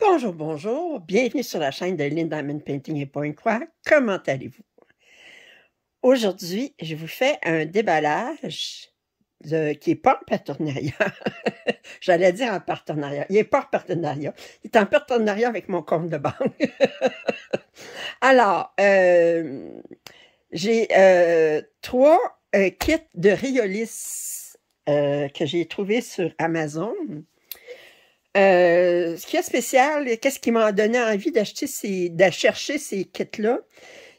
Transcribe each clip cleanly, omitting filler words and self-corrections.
Bonjour, bonjour, bienvenue sur la chaîne de Lynn Diamond Painting et Point Croix. Comment allez-vous? Aujourd'hui, je vous fais un déballage qui n'est pas en partenariat. J'allais dire en partenariat. Il n'est pas en partenariat. Il est en partenariat avec mon compte de banque. Alors, j'ai 3 kits de Riolis que j'ai trouvé sur Amazon. Ce qui est spécial, qu'est-ce qui m'a donné envie de chercher ces kits-là,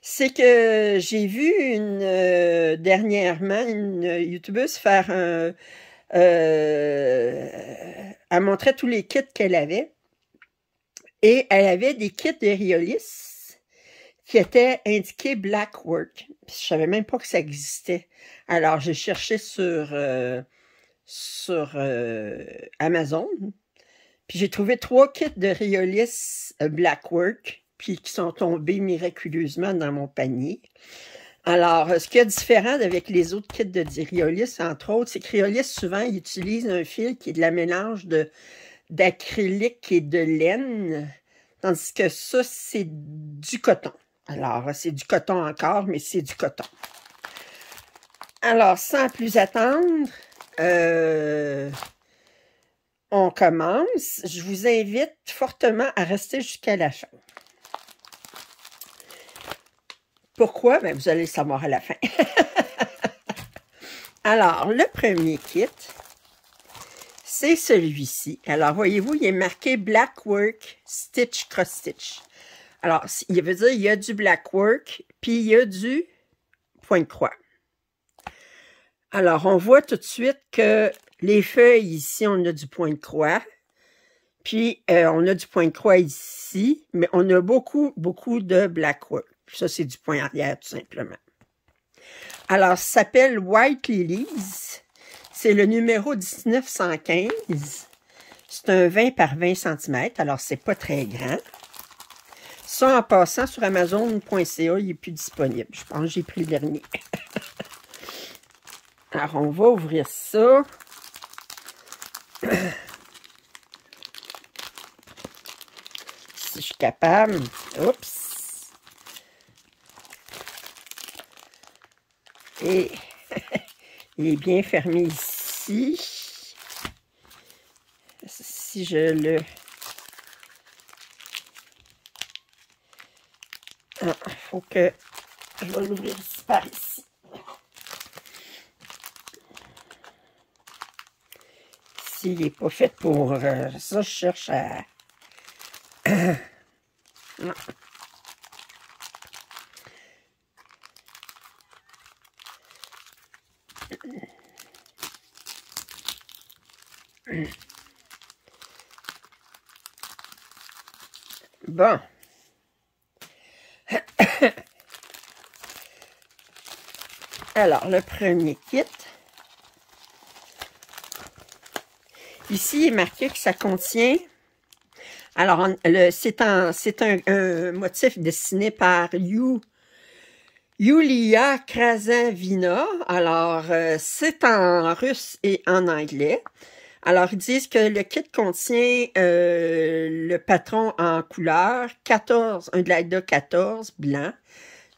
c'est que j'ai vu dernièrement une youtubeuse faire elle montrait tous les kits qu'elle avait, et elle avait des kits de Riolis qui étaient indiqués Blackwork. Je savais même pas que ça existait. Alors, j'ai cherché sur Amazon. Puis j'ai trouvé 3 kits de Riolis Blackwork, puis qui sont tombés miraculeusement dans mon panier. Alors, ce qui est différent avec les autres kits de Riolis, entre autres, c'est que Riolis, souvent, ils utilisent un fil qui est de la mélange d'acrylique et de laine, tandis que ça, c'est du coton. Alors, c'est du coton encore, mais c'est du coton. Alors, sans plus attendre, on commence. Je vous invite fortement à rester jusqu'à la fin. Pourquoi? Bien, vous allez le savoir à la fin. Alors, le premier kit, c'est celui-ci. Alors, voyez-vous, il est marqué Blackwork Stitch Cross Stitch. Alors, il veut dire qu'il y a du Blackwork, puis il y a du point de croix. Alors, on voit tout de suite que les feuilles, ici, on a du point de croix. Puis, on a du point de croix ici, mais on a beaucoup de Blackwork. Ça, c'est du point arrière, tout simplement. Alors, ça s'appelle White Lilies. C'est le numéro 1915. C'est un 20 par 20 cm, alors c'est pas très grand. Ça, en passant sur Amazon.ca, il n'est plus disponible. Je pense que j'ai pris le dernier. Alors, on va ouvrir ça. Si je suis capable. Oups. Et il est bien fermé ici. Si je le... Il faut que... Je vais l'ouvrir ici, par ici. S'il n'est pas fait pour ça, je cherche à... Non. Bon. Alors, le premier kit. Ici, il est marqué que ça contient... Alors, c'est un motif dessiné par Yulia Krasavina. Alors, c'est en russe et en anglais. Alors, ils disent que le kit contient le patron en couleur, un glider 14 blanc,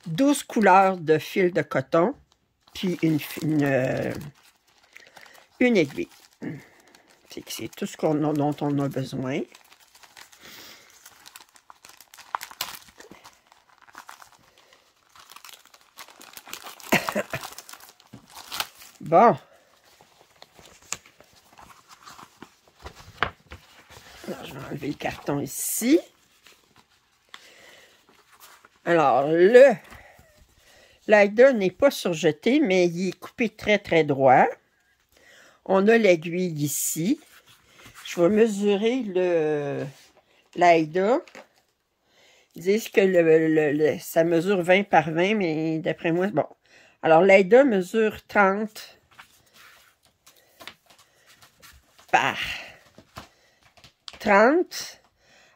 12 couleurs de fil de coton, puis une aiguille. C'est tout ce dont on a besoin. Bon. Alors, je vais enlever le carton ici. Alors, le glider n'est pas surjeté, mais il est coupé très, très droit. On a l'aiguille ici. Je vais mesurer le glider. Ils disent que ça mesure 20 par 20, mais d'après moi, bon. Alors, l'Aida mesure 30 par 30.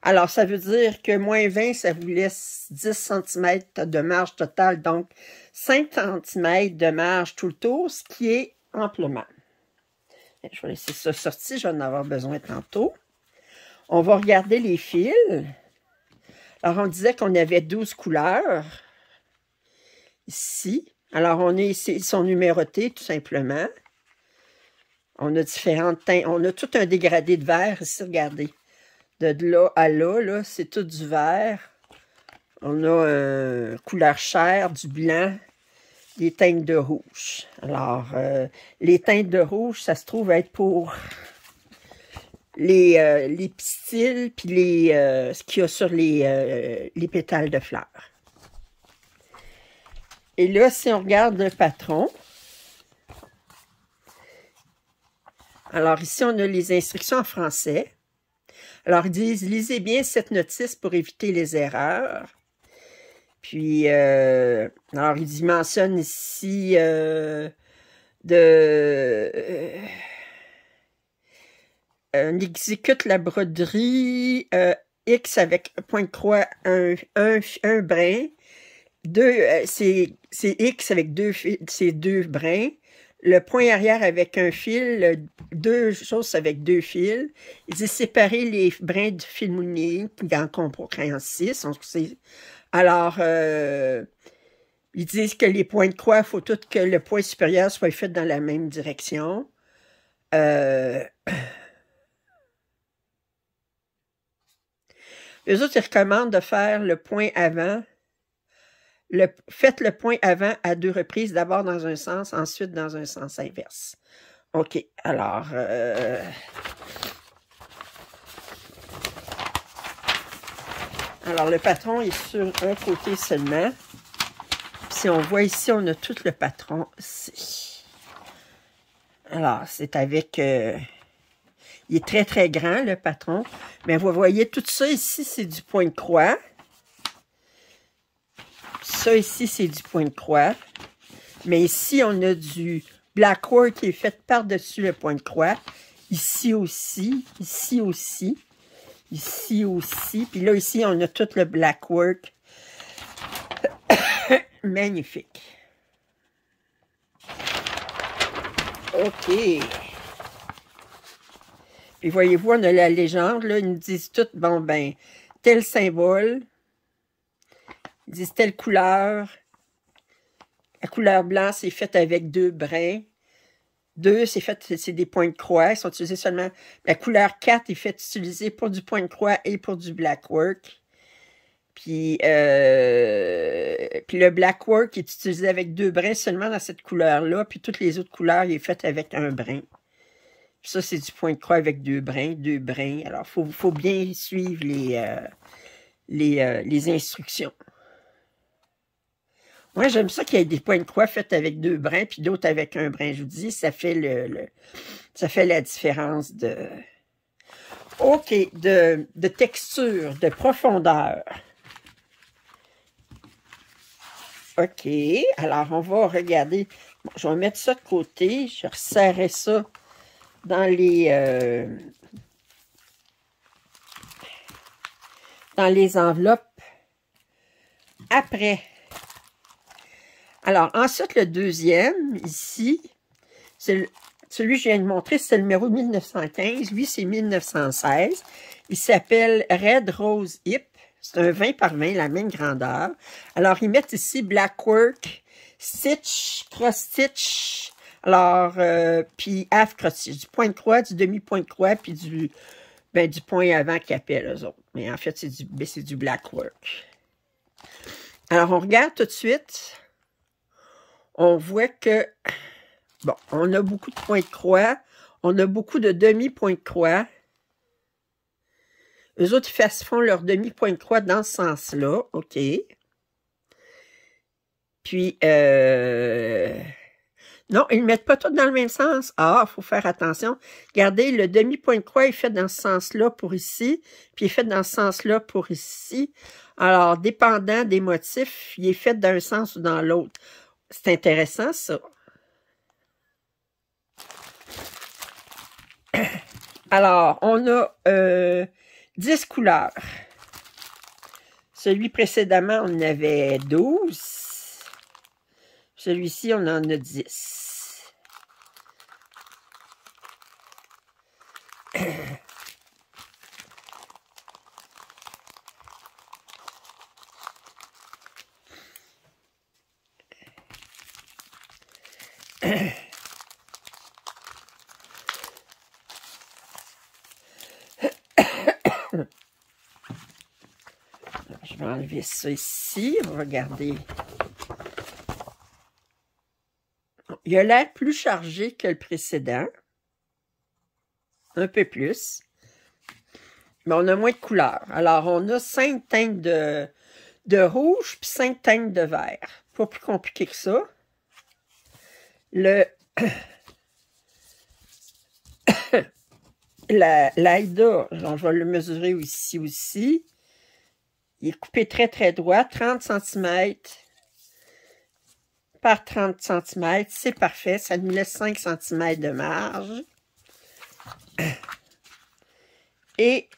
Alors, ça veut dire que moins 20, ça vous laisse 10 cm de marge totale. Donc, 5 cm de marge tout le tour, ce qui est amplement. Je vais laisser ça sortir, je vais en avoir besoin tantôt. On va regarder les fils. Alors, on disait qu'on avait 12 couleurs. Ici. Alors, ils sont numérotés, tout simplement. On a différentes teintes. On a tout un dégradé de vert ici, regardez. De là à là, c'est tout du vert. On a couleur chair, du blanc, des teintes de rouge. Alors, les teintes de rouge, ça se trouve être pour les pistils, puis ce qu'il y a sur les pétales de fleurs. Et là, si on regarde le patron, alors ici, on a les instructions en français. Alors, ils disent, lisez bien cette notice pour éviter les erreurs. Puis, alors, ils mentionnent ici on exécute la broderie X avec point de croix, un brin. C'est X avec c'est deux brins. Le point arrière avec un fil, deux choses avec deux fils. Ils disent séparer les brins du fil mouliné dans crayon 6. Alors, ils disent que les points de croix, il faut tout que le point supérieur soit fait dans la même direction. Eux autres, ils recommandent de faire le point avant. Faites le point avant à 2 reprises, d'abord dans un sens, ensuite dans un sens inverse. OK, alors... alors, le patron est sur un côté seulement. Si on voit ici, on a tout le patron ici. Alors, c'est avec... il est très, très grand, le patron. Mais vous voyez, tout ça ici, c'est du point de croix. Ça ici, c'est du point de croix. Mais ici, on a du blackwork qui est fait par-dessus le point de croix. Ici aussi, ici aussi, ici aussi. Puis là, ici, on a tout le blackwork. Magnifique. OK. Puis voyez-vous, on a la légende, là, ils nous disent tout, bon, ben, tel symbole, ils disent telle couleur. La couleur blanche, c'est faite avec 2 brins. 2, c'est des points de croix, ils sont utilisés seulement. La couleur 4 est faite utiliser pour du point de croix et pour du blackwork. Puis le blackwork est utilisé avec 2 brins seulement dans cette couleur-là, puis toutes les autres couleurs, il est fait avec un brin. Puis ça, c'est du point de croix avec 2 brins, 2 brins. Alors, faut bien suivre les instructions. Moi, j'aime ça qu'il y ait des points de croix faits avec 2 brins, puis d'autres avec un brin. Je vous dis, ça fait ça fait la différence de... OK, de texture, de profondeur. OK, alors on va regarder. Bon, je vais mettre ça de côté. Je resserrerai ça dans les enveloppes après. Alors, ensuite, le deuxième, ici, celui que je viens de montrer, c'est le numéro 1915. Lui, c'est 1916. Il s'appelle Red Rose Hip. C'est un 20 par 20, la même grandeur. Alors, ils mettent ici Blackwork, Stitch, Cross Stitch, alors, puis Half Cross Stitch, du point de croix, du demi-point de croix, puis du point avant qu'ils appellent eux autres. Mais en fait, c'est du Blackwork. Alors, on regarde tout de suite. On voit que, bon, on a beaucoup de points de croix, on a beaucoup de demi-points de croix. Eux autres, ils font leur demi-point de croix dans ce sens-là, OK. Puis, non, ils ne mettent pas tout dans le même sens. Ah, il faut faire attention. Regardez, le demi-point de croix est fait dans ce sens-là pour ici, puis il est fait dans ce sens-là pour ici. Alors, dépendant des motifs, il est fait d'un sens ou dans l'autre. C'est intéressant, ça. Alors, on a 10 couleurs. Celui précédemment, on en avait 12. Celui-ci, on en a 10. Je vais enlever ça ici. On va regarder. Il a l'air plus chargé que le précédent. Un peu plus. Mais on a moins de couleurs. Alors, on a 5 teintes de rouge puis 5 teintes de vert. Pas plus compliqué que ça. L'Aïda, je vais le mesurer ici aussi. Il est coupé très, très droit. 30 cm par 30 cm. C'est parfait. Ça nous laisse 5 cm de marge. Et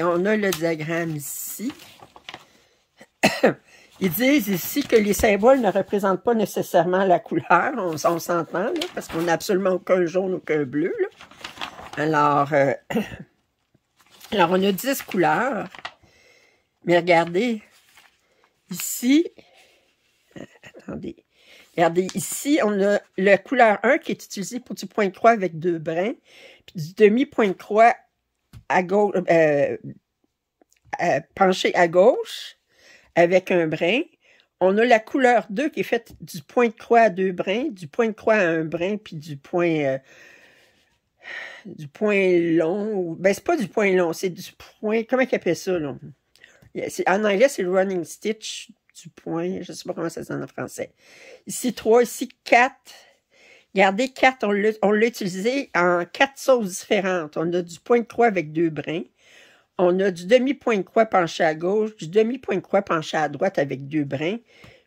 on a le diagramme ici. Ils disent ici que les symboles ne représentent pas nécessairement la couleur. On s'entend, là, parce qu'on n'a absolument aucun jaune, aucun bleu. Là. Alors, alors, on a 10 couleurs. Mais regardez, ici, attendez. Regardez, ici, on a la couleur 1 qui est utilisée pour du point de croix avec 2 brins, puis du demi-point de croix à gauche, penché à gauche avec un brin. On a la couleur 2 qui est faite du point de croix à 2 brins, du point de croix à un brin, puis du point long. Ben, c'est pas du point long, c'est du point, comment ils appellent ça, là? En anglais, c'est le running stitch du point, je sais pas comment ça se dit en français. Ici 3, ici 4. Regardez, 4, on l'a utilisé en 4 sauces différentes. On a du point de croix avec 2 brins. On a du demi-point de croix penché à gauche, du demi-point de croix penché à droite avec 2 brins.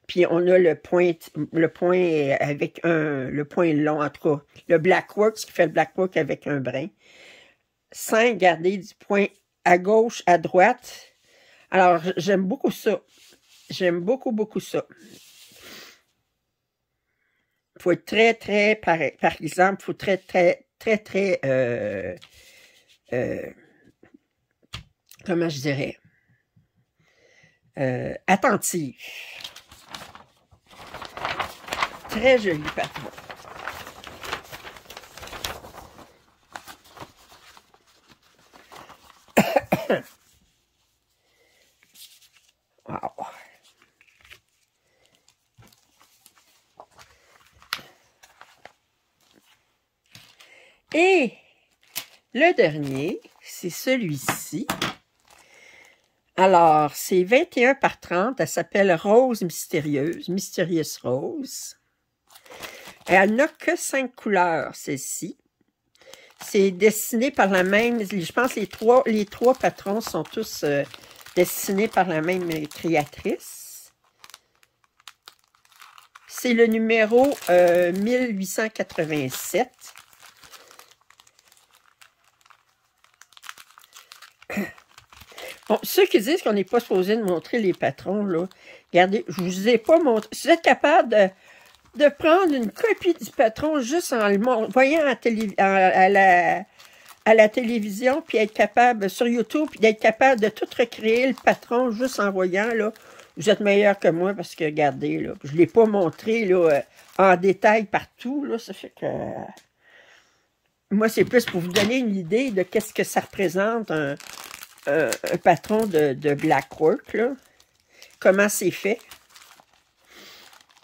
Puis on a le point avec le point long, en tout cas, le blackwork, ce qui fait le blackwork avec un brin. 5, regardez, du point à gauche, à droite. Alors, j'aime beaucoup ça. J'aime beaucoup, beaucoup ça. Il faut être très, très, par exemple, il faut très, très, très, très, comment je dirais, attentif. Très joli patron. Wow. Et le dernier, c'est celui-ci. Alors, c'est 21 par 30. Elle s'appelle Rose Mystérieuse, Mysterious Rose. Et elle n'a que 5 couleurs, celle-ci. C'est dessiné par la même, je pense que les trois patrons sont tous dessinés par la même créatrice. C'est le numéro 1887. Bon, ceux qui disent qu'on n'est pas supposé de montrer les patrons, là, regardez, je ne vous ai pas montré. Si vous êtes capable de prendre une copie du patron juste en le voyant à la télévision, puis être capable, sur YouTube, puis d'être capable de tout recréer le patron juste en voyant, là, vous êtes meilleur que moi parce que, regardez, là, je ne l'ai pas montré là, en détail partout, là, ça fait que... Moi, c'est plus pour vous donner une idée de qu'est-ce que ça représente un patron de blackwork, là. Comment c'est fait.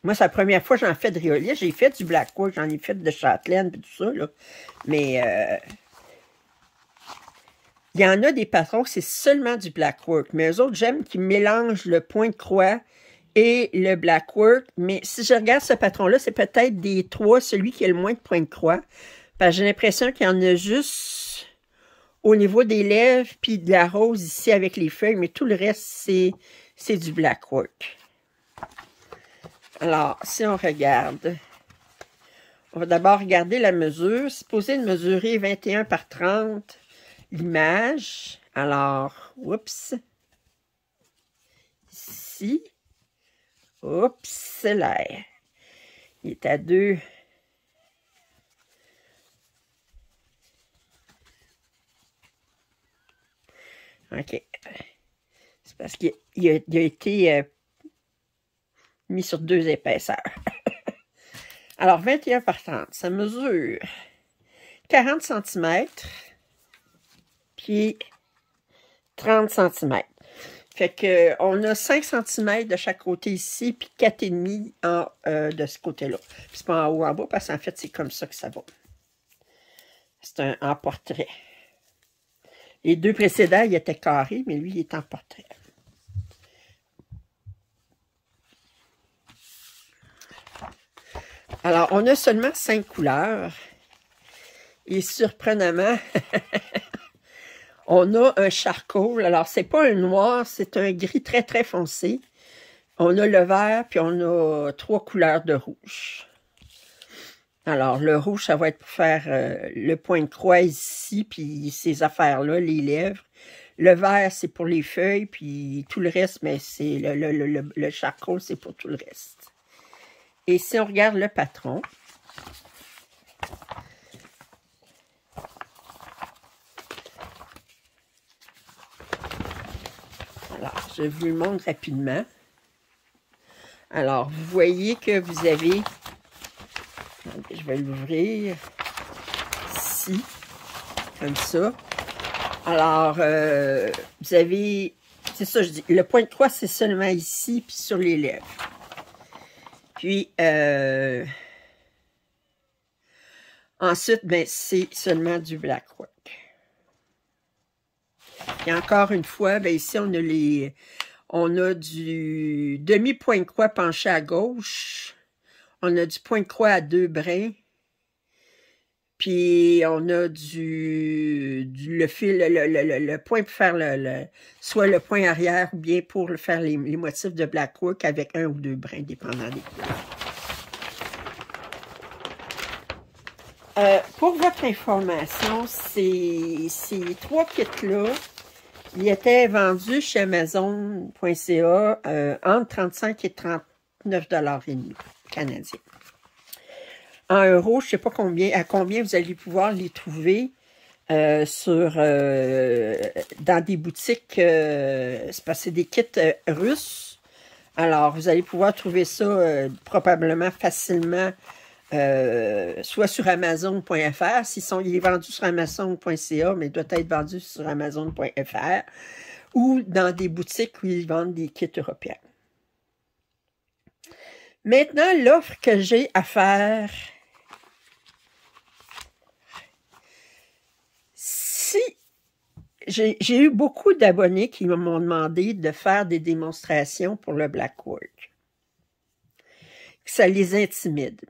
Moi, c'est la première fois que j'en fais de riolet. J'ai fait du blackwork, j'en ai fait de châtelaine et tout ça, là. Mais il y en a des patrons, c'est seulement du blackwork. Mais eux autres, j'aime qu'ils mélangent le point de croix et le blackwork. Mais si je regarde ce patron-là, c'est peut-être des 3, celui qui a le moins de point de croix. Parce que j'ai l'impression qu'il y en a juste au niveau des lèvres, puis de la rose ici avec les feuilles, mais tout le reste, c'est du blackwork. Alors, si on regarde, on va d'abord regarder la mesure. C'est supposé de mesurer 21 par 30 l'image. Alors, oups. Ici. Oups, là. Il est à 2. OK. C'est parce qu'il a été mis sur 2 épaisseurs. Alors, 21 par 30, ça mesure 40 cm, puis 30 cm. Fait que on a 5 cm de chaque côté ici, puis 4,5 de ce côté-là. Puis c'est pas en haut, en bas, parce qu'en fait, c'est comme ça que ça va. C'est en portrait. Les 2 précédents, ils étaient carrés, mais lui, il est en portrait. Alors, on a seulement 5 couleurs. Et surprenamment, on a un charcoal. Alors, c'est pas un noir, c'est un gris très, très foncé. On a le vert, puis on a 3 couleurs de rouge. Alors, le rouge, ça va être pour faire le point de croix ici, puis ces affaires-là, les lèvres. Le vert, c'est pour les feuilles, puis tout le reste, mais c'est le charcoal, c'est pour tout le reste. Et si on regarde le patron, alors, je vous le montre rapidement. Alors, vous voyez que vous avez, je vais l'ouvrir ici, comme ça. Alors, vous avez, c'est ça je dis, le point de croix, c'est seulement ici, puis sur les lèvres. Puis, ensuite, ben, c'est seulement du black work. Et encore une fois, ben, ici, on a du demi-point de croix penché à gauche. On a du point de croix à 2 brins. Puis, on a le fil, le point pour faire soit le point arrière ou bien pour faire les motifs de black work avec 1 ou 2 brins, dépendant des couleurs. Pour votre information, ces 3 kits-là, ils étaient vendus chez Amazon.ca entre 35 et 39,5 $ canadiens. En euros, je ne sais pas à combien vous allez pouvoir les trouver dans des boutiques, c'est parce que c'est des kits russes. Alors, vous allez pouvoir trouver ça probablement facilement soit sur Amazon.fr, il est vendu sur Amazon.ca, mais il doit être vendu sur Amazon.fr, ou dans des boutiques où ils vendent des kits européens. Maintenant, l'offre que j'ai à faire, si j'ai eu beaucoup d'abonnés qui m'ont demandé de faire des démonstrations pour le black work. Ça les intimide.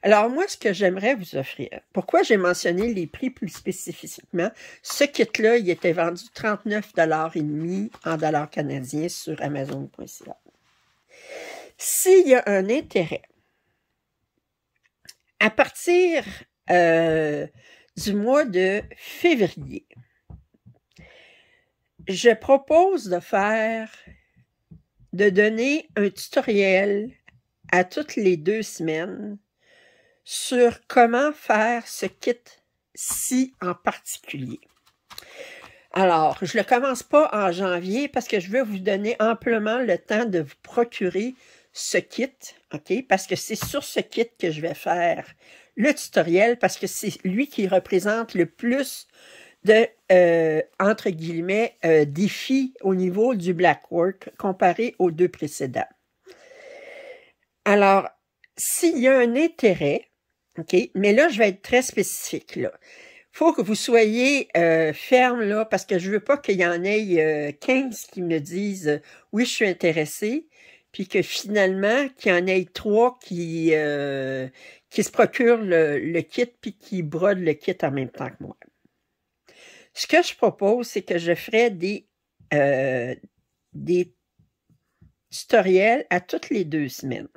Alors, moi, ce que j'aimerais vous offrir, pourquoi j'ai mentionné les prix plus spécifiquement, ce kit-là, il était vendu 39,5 $ en dollars canadiens sur Amazon.ca. S'il y a un intérêt, à partir du mois de février, je propose de donner un tutoriel à toutes les 2 semaines sur comment faire ce kit-ci en particulier. Alors, je ne le commence pas en janvier parce que je veux vous donner amplement le temps de vous procurer ce kit, OK? Parce que c'est sur ce kit que je vais faire le tutoriel parce que c'est lui qui représente le plus de, entre guillemets, défis au niveau du black work comparé aux 2 précédents. Alors, s'il y a un intérêt, OK, mais là, je vais être très spécifique, là. Faut que vous soyez ferme, là, parce que je veux pas qu'il y en ait 15 qui me disent oui, je suis intéressé, puis que finalement, qu'il y en ait 3 qui se procurent le kit, puis qui brodent le kit en même temps que moi. Ce que je propose, c'est que je ferai des tutoriels à toutes les 2 semaines,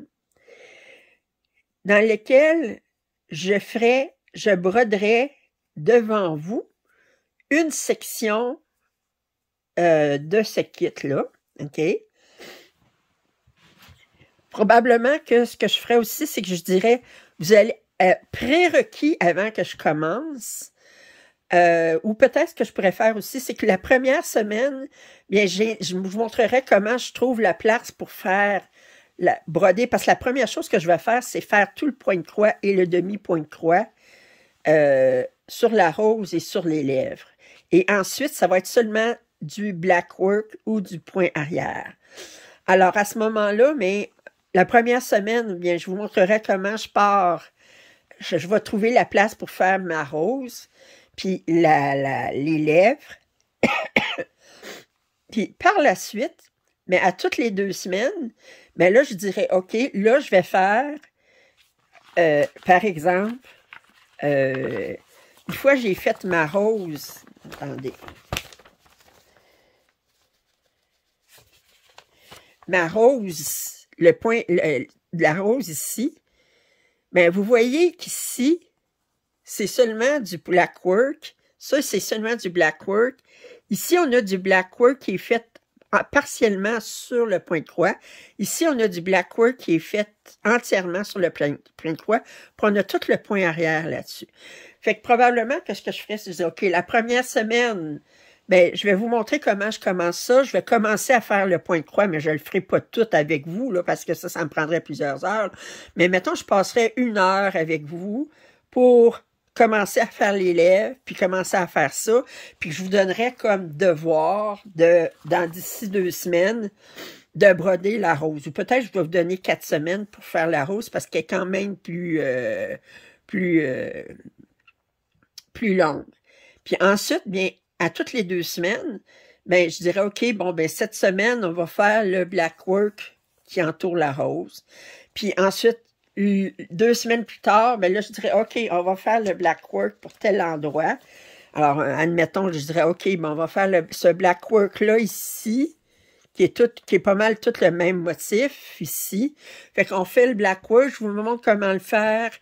dans lesquels je broderai devant vous une section de ce kit-là, OK? Probablement que ce que je ferais aussi, c'est que je dirais, vous allez, prérequis avant que je commence, Ou peut-être ce que je pourrais faire aussi, c'est que la première semaine, bien, je vous montrerai comment je trouve la place pour faire broder, parce que la première chose que je vais faire, c'est faire tout le point de croix et le demi-point de croix sur la rose et sur les lèvres. Et ensuite, ça va être seulement du black work ou du point arrière. Alors, à ce moment-là, mais la première semaine, bien, je vous montrerai comment je pars. Je vais trouver la place pour faire ma rose, puis les lèvres. Puis par la suite, mais à toutes les 2 semaines, mais là, je dirais, OK, là, je vais faire, par exemple, une fois j'ai fait ma rose, attendez, ma rose, le point, la rose ici, bien, vous voyez qu'ici, c'est seulement du black work. Ça, c'est seulement du black work. Ici, on a du black work qui est fait partiellement sur le point de croix. Ici, on a du black work qui est fait entièrement sur le point de croix. Puis on a tout le point arrière là-dessus. Fait que probablement que ce que je ferais, c'est OK, la première semaine, ben, je vais vous montrer comment je commence ça. Je vais commencer à faire le point de croix, mais je le ferai pas tout avec vous, là, parce que ça me prendrait plusieurs heures. Mais mettons, je passerai 1 heure avec vous pour commencer à faire les lèvres, puis commencer à faire ça, puis je vous donnerai comme devoir d'ici 2 semaines, de broder la rose. Ou peut-être je vais vous donner 4 semaines pour faire la rose, parce qu'elle est quand même plus longue. Puis ensuite, bien, à toutes les 2 semaines, ben, je dirais, OK, bon, ben, cette semaine, on va faire le black work qui entoure la rose. Puis ensuite, 2 semaines plus tard, ben là, je dirais, OK, on va faire le black work pour tel endroit. Alors, admettons, je dirais, OK, ben, on va faire ce black work-là ici, qui est pas mal tout le même motif ici. Fait qu'on fait le black work, je vous montre comment le faire.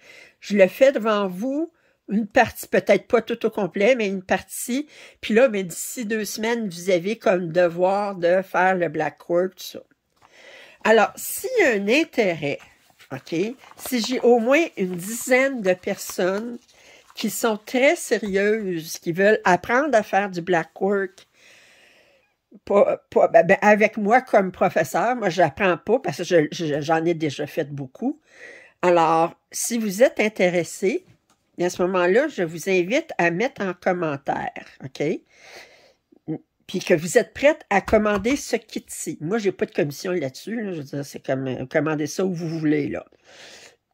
Je le fais devant vous, une partie, peut-être pas tout au complet, mais une partie. Puis là, ben, d'ici 2 semaines, vous avez comme devoir de faire le black work, tout ça. Alors, s'il y a un intérêt, OK, si j'ai au moins une dizaine de personnes qui sont très sérieuses, qui veulent apprendre à faire du black work, avec moi comme professeur, moi, je n'apprends pas parce que j'en ai déjà fait beaucoup. Alors, si vous êtes intéressé, à ce moment-là, je vous invite à mettre en commentaire, OK? Puis que vous êtes prête à commander ce kit-ci. Moi, j'ai pas de commission là-dessus. Là. Je veux dire, c'est comme commander ça où vous voulez, là.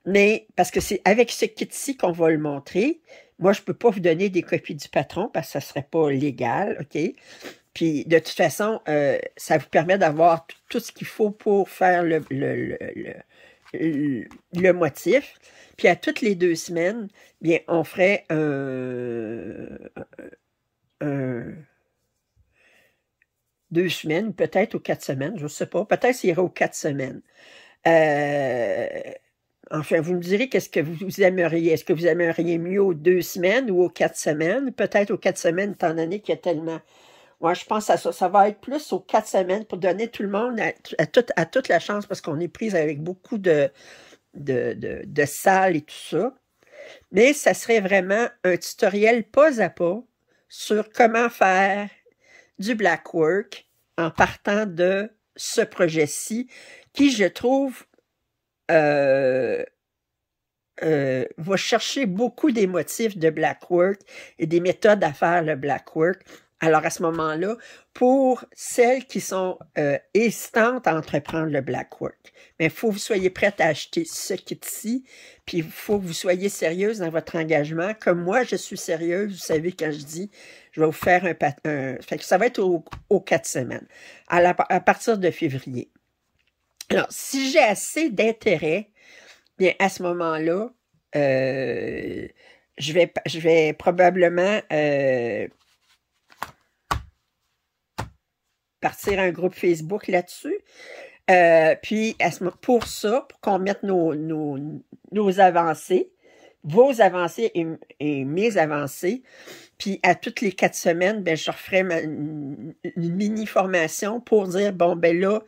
Mais, parce que c'est avec ce kit-ci qu'on va le montrer. Moi, je peux pas vous donner des copies du patron parce que ça serait pas légal, OK? Puis, de toute façon, ça vous permet d'avoir tout ce qu'il faut pour faire le motif. Puis, à toutes les 2 semaines, bien, on ferait un 2 semaines, peut-être aux 4 semaines, je ne sais pas. Peut-être qu'il ira aux 4 semaines. Enfin, vous me direz qu'est-ce que vous aimeriez. Est-ce que vous aimeriez mieux aux 2 semaines ou aux 4 semaines? Peut-être aux 4 semaines, étant donné qu'il y a tellement... Moi, je pense à ça. Ça va être plus aux 4 semaines pour donner tout le monde à toute la chance parce qu'on est prise avec beaucoup de salles et tout ça. Mais ça serait vraiment un tutoriel pas à pas sur comment faire du black work en partant de ce projet-ci qui, je trouve, va chercher beaucoup des motifs de black work et des méthodes à faire le black work. Alors, à ce moment-là, pour celles qui sont hésitantes à entreprendre le black work, mais il faut que vous soyez prête à acheter ce kit-ci, puis il faut que vous soyez sérieuse dans votre engagement. Comme moi, je suis sérieuse, vous savez, quand je dis, je vais vous faire fait que ça va être aux 4 semaines, à partir de février. Alors, si j'ai assez d'intérêt, bien, à ce moment-là, je vais probablement partir un groupe Facebook là-dessus. Puis, pour ça, pour qu'on mette nos avancées, vos avancées et mes avancées, puis à toutes les 4 semaines, ben, je referai une mini-formation pour dire, bon, ben là,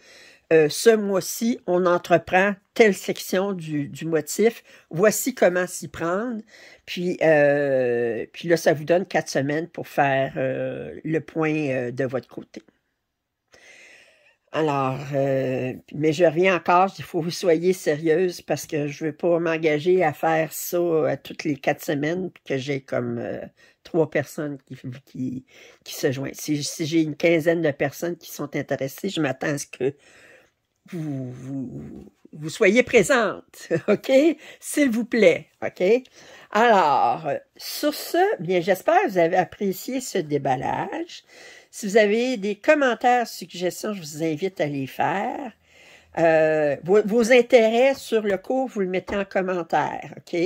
ce mois-ci, on entreprend telle section du motif. Voici comment s'y prendre. Puis là, ça vous donne 4 semaines pour faire le point de votre côté. Alors, mais je reviens encore, il faut que vous soyez sérieuse parce que je ne veux pas m'engager à faire ça toutes les 4 semaines puis que j'ai comme 3 personnes qui se joignent. Si j'ai une quinzaine de personnes qui sont intéressées, je m'attends à ce que vous soyez présente, OK? S'il vous plaît, OK? Alors, sur ce, bien, j'espère que vous avez apprécié ce déballage. Si vous avez des commentaires, suggestions, je vous invite à les faire. Vos intérêts sur le cours, vous le mettez en commentaire, OK?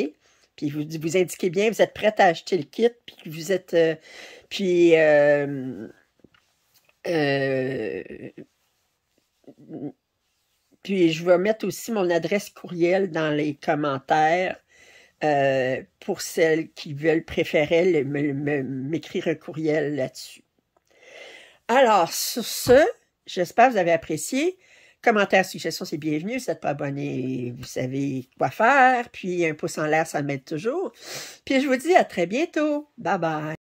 Puis vous indiquez bien, vous êtes prête à acheter le kit, puis que vous êtes... puis je vais mettre aussi mon adresse courriel dans les commentaires pour celles qui veulent préférer m'écrire un courriel là-dessus. Alors, sur ce, j'espère que vous avez apprécié. Commentaires, suggestions, c'est bienvenu. Si vous n'êtes pas abonné, vous savez quoi faire. Puis un pouce en l'air, ça m'aide toujours. Puis je vous dis à très bientôt. Bye bye.